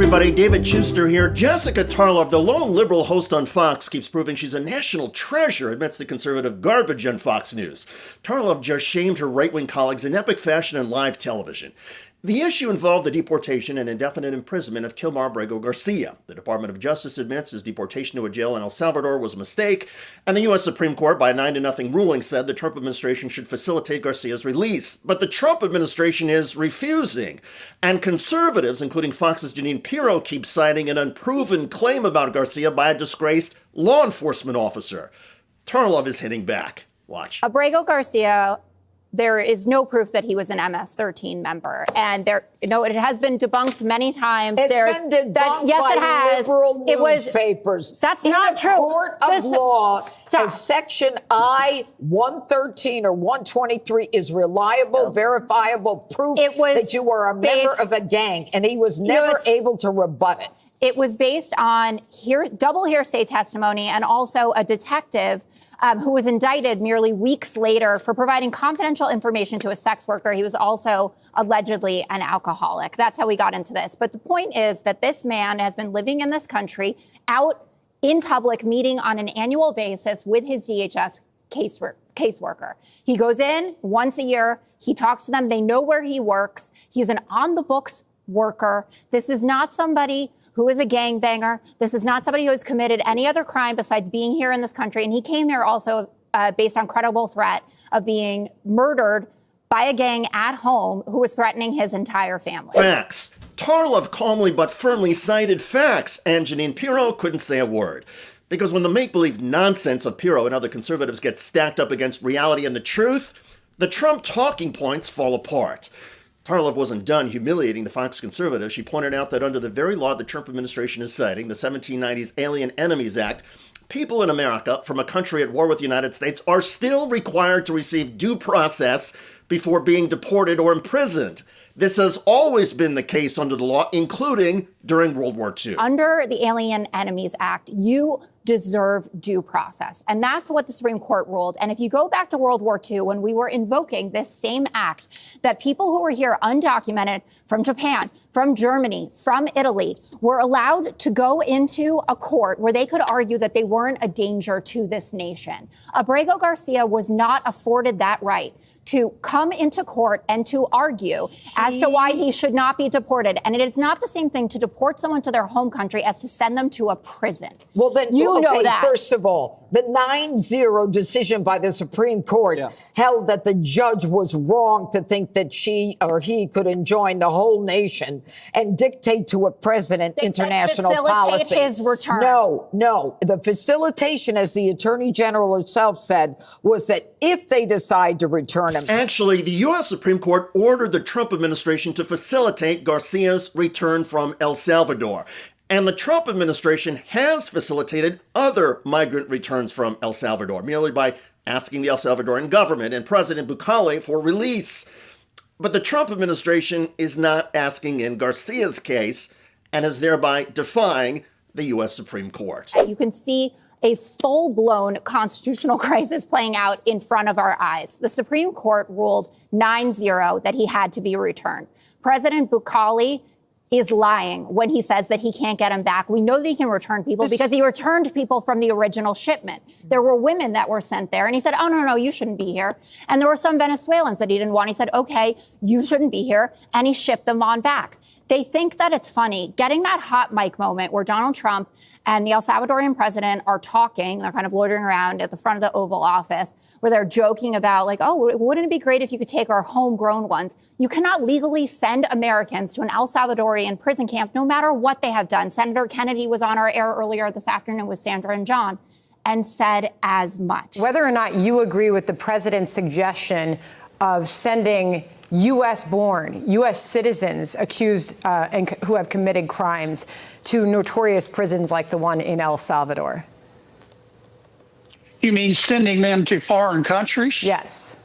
everybody, David Schuster here. Jessica Tarlov, the lone liberal host on Fox, keeps proving she's a national treasure amidst the conservative garbage on Fox News. Tarlov just shamed her right-wing colleagues in epic fashion on live television. The issue involved the deportation and indefinite imprisonment of Kilmar Abrego Garcia. The Department of Justice admits his deportation to a jail in El Salvador was a mistake, and the U.S. Supreme Court, by a 9-0 ruling, said the Trump administration should facilitate Garcia's release. But the Trump administration is refusing, and conservatives, including Fox's Jeanine Pirro, keep citing an unproven claim about Garcia by a disgraced law enforcement officer. Tarlov is hitting back. Watch. Abrego Garcia, there is no proof that he was an MS-13 member, and it has been debunked many times. It's been debunked yes, it by has. liberal It was newspapers. That's not true. In a court of law, a section I-113 or 123 is reliable, verifiable proof that you were a member of a gang, and he was never able to rebut it. It was based on double hearsay testimony and also a detective who was indicted merely weeks later for providing confidential information to a sex worker. He was also allegedly an alcoholic. That's how we got into this. But the point is that this man has been living in this country, out in public, meeting on an annual basis with his DHS caseworker. He goes in once a year. He talks to them. They know where he works. He's an on-the-books worker. This is not somebody who is a gangbanger. This is not somebody who has committed any other crime besides being here in this country. And he came here also based on credible threat of being murdered by a gang at home who was threatening his entire family. Facts. Tarlov calmly but firmly cited facts, and Jeanine Pirro couldn't say a word. Because when the make-believe nonsense of Pirro and other conservatives gets stacked up against reality and the truth, the Trump talking points fall apart. Tarlov wasn't done humiliating the Fox conservative. She pointed out that under the very law the Trump administration is citing, the 1790s Alien Enemies Act, people in America from a country at war with the United States are still required to receive due process before being deported or imprisoned. This has always been the case under the law, including during World War II. Under the Alien Enemies Act, you deserve due process. And that's what the Supreme Court ruled. And if you go back to World War II, when we were invoking this same act, that people who were here undocumented from Japan, from Germany, from Italy, were allowed to go into a court where they could argue that they weren't a danger to this nation. Abrego Garcia was not afforded that right to come into court and to argue as to why he should not be deported. And it is not the same thing to deport someone to their home country as to send them to a prison. Well, then you know that. First of all, the 9-0 decision by the Supreme Court held that the judge was wrong to think that she or he could enjoin the whole nation and dictate to a president international policy. Facilitate his return. No. The facilitation, as the Attorney General herself said, was that if they decide to return him. Actually, the U.S. Supreme Court ordered the Trump administration to facilitate Garcia's return from El Salvador. And the Trump administration has facilitated other migrant returns from El Salvador, merely by asking the El Salvadoran government and President Bukele for release. But the Trump administration is not asking in Garcia's case and is thereby defying the U.S. Supreme Court. You can see a full-blown constitutional crisis playing out in front of our eyes. The Supreme Court ruled 9-0 that he had to be returned. President Bukele is lying when he says that he can't get him back. We know that he can return people because he returned people from the original shipment. There were women that were sent there, and he said, oh, no, you shouldn't be here. And there were some Venezuelans that he didn't want. He said, okay, you shouldn't be here, and he shipped them on back. They think that it's funny. Getting that hot mic moment where Donald Trump and the El Salvadorian president are talking, they're kind of loitering around at the front of the Oval Office, where they're joking about, like, oh, wouldn't it be great if you could take our homegrown ones? You cannot legally send Americans to an El Salvadorian prison camp, no matter what they have done. Senator Kennedy was on our air earlier this afternoon with Sandra and John and said as much. Whether or not you agree with the president's suggestion of sending U.S.-born, U.S. citizens accused and who have committed crimes to notorious prisons like the one in El Salvador. You mean sending them to foreign countries? Yes.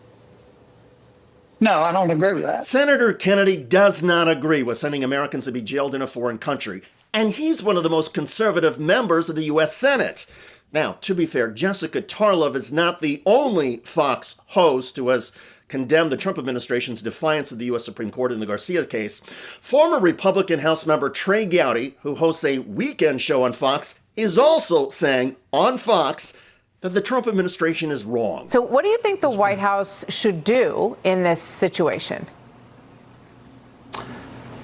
No, I don't agree with that. Senator Kennedy does not agree with sending Americans to be jailed in a foreign country. And he's one of the most conservative members of the U.S. Senate. Now, to be fair, Jessica Tarlov is not the only Fox host who has condemned the Trump administration's defiance of the U.S. Supreme Court in the Garcia case. Former Republican House member Trey Gowdy, who hosts a weekend show on Fox, is also saying on Fox that the Trump administration is wrong. So what do you think the White House should do in this situation?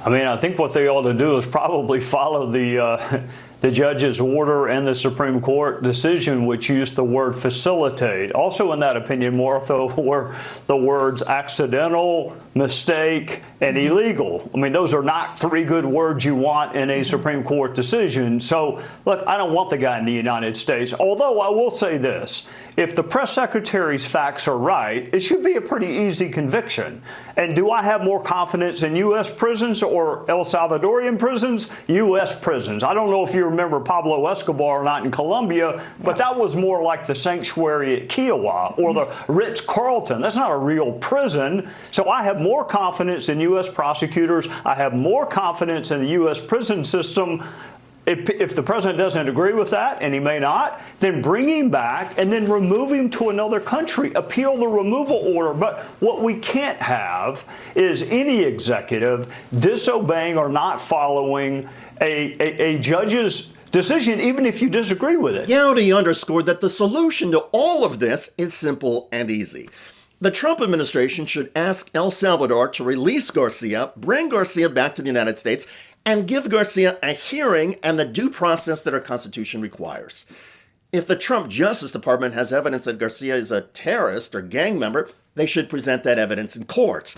I mean, I think what they ought to do is probably follow the judge's order and the Supreme Court decision, which used the word facilitate. Also in that opinion, Martha, were the words accidental, mistake, and illegal. I mean, those are not three good words you want in a Supreme Court decision. So, look, I don't want the guy in the United States. Although I will say this, if the press secretary's facts are right, it should be a pretty easy conviction. And do I have more confidence in U.S. prisons or El Salvadorian prisons? U.S. prisons. I don't know if you remember Pablo Escobar or not in Colombia, but that was more like the sanctuary at Kiowa or the Ritz-Carlton. That's not a real prison. So I have more confidence in U.S. prosecutors. I have more confidence in the U.S. prison system. If the president doesn't agree with that, and he may not, then bring him back and then remove him to another country. Appeal the removal order. But what we can't have is any executive disobeying or not following a judge's decision, even if you disagree with it. Gowdy underscored that the solution to all of this is simple and easy. The Trump administration should ask El Salvador to release Garcia, bring Garcia back to the United States, and give Garcia a hearing and the due process that our Constitution requires. If the Trump Justice Department has evidence that Garcia is a terrorist or gang member, they should present that evidence in court.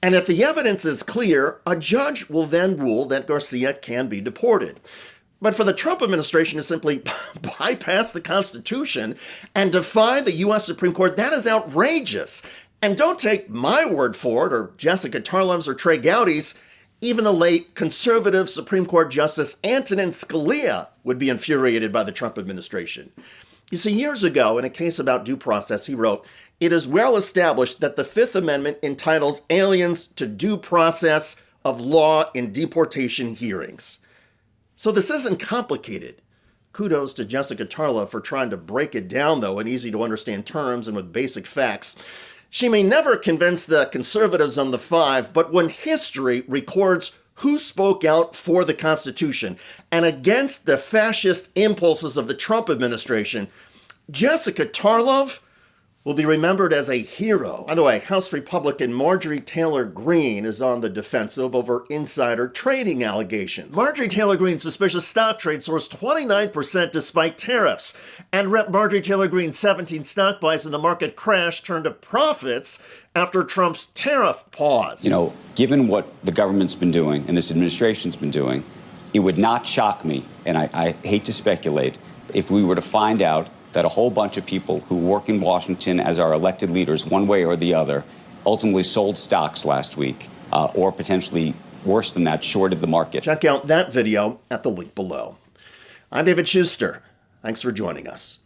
And if the evidence is clear, a judge will then rule that Garcia can be deported. But for the Trump administration to simply bypass the Constitution and defy the U.S. Supreme Court, that is outrageous. And don't take my word for it, or Jessica Tarlov's or Trey Gowdy's. Even the late conservative Supreme Court Justice Antonin Scalia would be infuriated by the Trump administration. You see, years ago, in a case about due process, he wrote, "It is well established that the Fifth Amendment entitles aliens to due process of law in deportation hearings." So this isn't complicated. Kudos to Jessica Tarlov for trying to break it down, though, in easy-to-understand terms and with basic facts. She may never convince the conservatives on the five, but when history records who spoke out for the Constitution and against the fascist impulses of the Trump administration, Jessica Tarlov will be remembered as a hero. By the way, House Republican Marjorie Taylor Greene is on the defensive over insider trading allegations. Marjorie Taylor Greene's suspicious stock trade soars 29% despite tariffs. And Rep. Marjorie Taylor Greene's 17 stock buys in the market crash turned to profits after Trump's tariff pause. You know, given what the government's been doing and this administration's been doing, it would not shock me, and I hate to speculate, if we were to find out that a whole bunch of people who work in Washington as our elected leaders, one way or the other, ultimately sold stocks last week, or potentially worse than that, shorted the market. Check out that video at the link below. I'm David Schuster. Thanks for joining us.